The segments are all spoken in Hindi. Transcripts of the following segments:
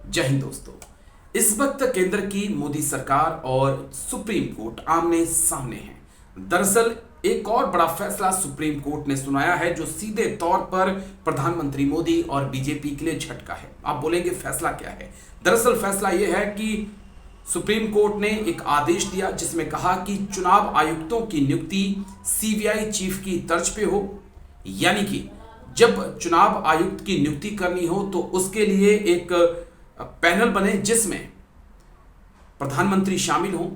जय हिंद दोस्तों। इस वक्त केंद्र की मोदी सरकार और सुप्रीम कोर्ट आमने सामने है। दरअसल एक और बड़ा फैसला सुप्रीम कोर्ट ने सुनाया है जो सीधे तौर पर प्रधानमंत्री मोदी और बीजेपी के लिए झटका है। आप बोलेंगे फैसला क्या है? दरअसल फैसला यह है कि सुप्रीम कोर्ट ने एक आदेश दिया जिसमें कहा कि चुनाव आयुक्तों की नियुक्ति सीबीआई चीफ की तर्ज पे हो, यानी कि जब चुनाव आयुक्त की नियुक्ति करनी हो तो उसके लिए एक पैनल बने जिसमें प्रधानमंत्री शामिल हो,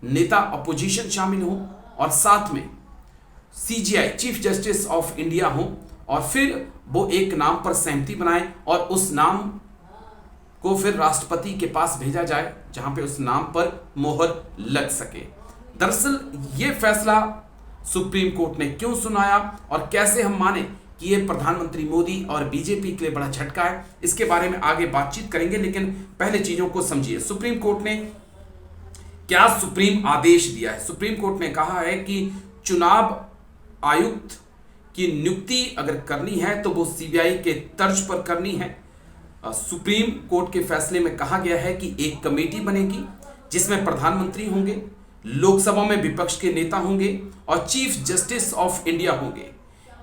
नेता अपोजिशन शामिल हो और साथ में CGI chief justice of India हो, और फिर वो एक नाम पर सहमति बनाए और उस नाम को फिर राष्ट्रपति के पास भेजा जाए जहां पे उस नाम पर मोहर लग सके। दरअसल ये फैसला सुप्रीम कोर्ट ने क्यों सुनाया और कैसे हम माने कि ये प्रधानमंत्री मोदी और बीजेपी के लिए बड़ा झटका है, इसके बारे में आगे बातचीत करेंगे। लेकिन पहले चीजों को समझिए। सुप्रीम कोर्ट ने क्या सुप्रीम आदेश दिया है? सुप्रीम कोर्ट ने कहा है कि चुनाव आयुक्त की नियुक्ति अगर करनी है तो वो सीबीआई के तर्ज पर करनी है। सुप्रीम कोर्ट के फैसले में कहा गया है कि एक कमेटी बनेगी जिसमें प्रधानमंत्री होंगे, लोकसभा में विपक्ष के नेता होंगे और चीफ जस्टिस ऑफ इंडिया होंगे।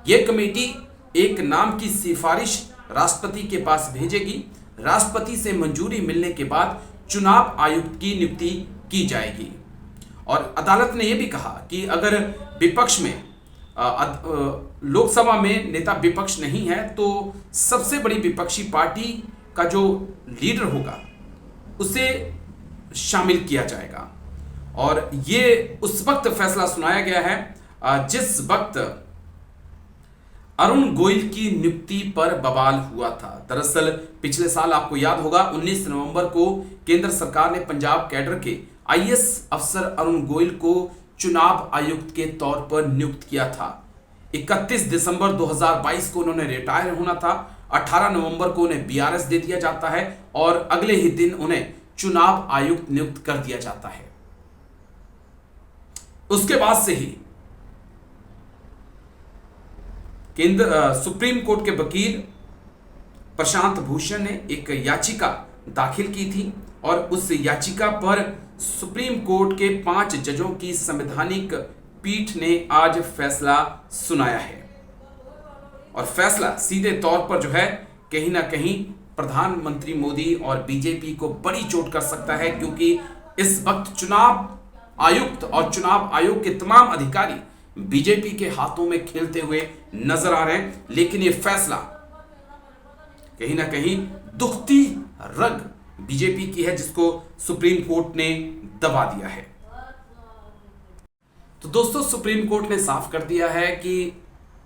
यह कमेटी एक नाम की सिफारिश राष्ट्रपति के पास भेजेगी। राष्ट्रपति से मंजूरी मिलने के बाद चुनाव आयुक्त की नियुक्ति की जाएगी। और अदालत ने यह भी कहा कि अगर विपक्ष में लोकसभा में नेता विपक्ष नहीं है तो सबसे बड़ी विपक्षी पार्टी का जो लीडर होगा उसे शामिल किया जाएगा। और ये उस वक्त फैसला सुनाया गया है जिस वक्त अरुण गोयल की नियुक्ति पर बवाल हुआ था। दरअसल पिछले साल आपको याद होगा 19 नवंबर को केंद्र सरकार ने पंजाब कैडर के आईएएस अफसर अरुण गोयल को चुनाव आयुक्त के तौर पर नियुक्त किया था। 31 दिसंबर 2022 को उन्होंने रिटायर होना था। 18 नवंबर को उन्हें बीआरएस दे दिया जाता है और अगले ही दिन उन्हें चुनाव आयुक्त नियुक्त कर दिया जाता है। उसके बाद से ही सुप्रीम कोर्ट के वकील प्रशांत भूषण ने एक याचिका दाखिल की थी और उस याचिका पर सुप्रीम कोर्ट के 5 जजों की संवैधानिक पीठ ने आज फैसला सुनाया है। और फैसला सीधे तौर पर जो है कहीं ना कहीं प्रधानमंत्री मोदी और बीजेपी को बड़ी चोट कर सकता है, क्योंकि इस वक्त चुनाव आयुक्त और चुनाव आयोग के तमाम अधिकारी बीजेपी के हाथों में खेलते हुए नजर आ रहे हैं। लेकिन यह फैसला कहीं ना कहीं दुखती रग बीजेपी की है जिसको सुप्रीम कोर्ट ने दबा दिया है। तो दोस्तों, सुप्रीम कोर्ट ने साफ कर दिया है कि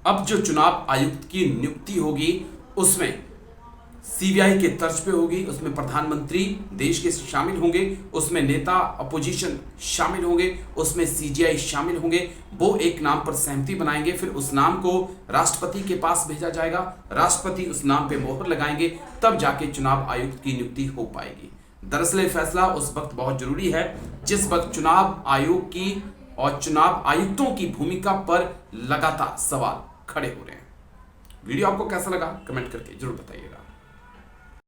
अब जो चुनाव आयुक्त की नियुक्ति होगी उसमें सीबीआई के तर्ज पे होगी। उसमें प्रधानमंत्री देश के शामिल होंगे, उसमें नेता अपोजिशन शामिल होंगे, उसमें सीजीआई शामिल होंगे। वो एक नाम पर सहमति बनाएंगे, फिर उस नाम को राष्ट्रपति के पास भेजा जाएगा। राष्ट्रपति उस नाम पे मोहर लगाएंगे, तब जाके चुनाव आयुक्त की नियुक्ति हो पाएगी। दरअसल ये फैसला उस वक्त बहुत जरूरी है जिस वक्त चुनाव आयोग की और चुनाव आयुक्तों की भूमिका पर लगातार सवाल खड़े हो रहे हैं। वीडियो आपको कैसा लगा कमेंट करके जरूर बताइएगा।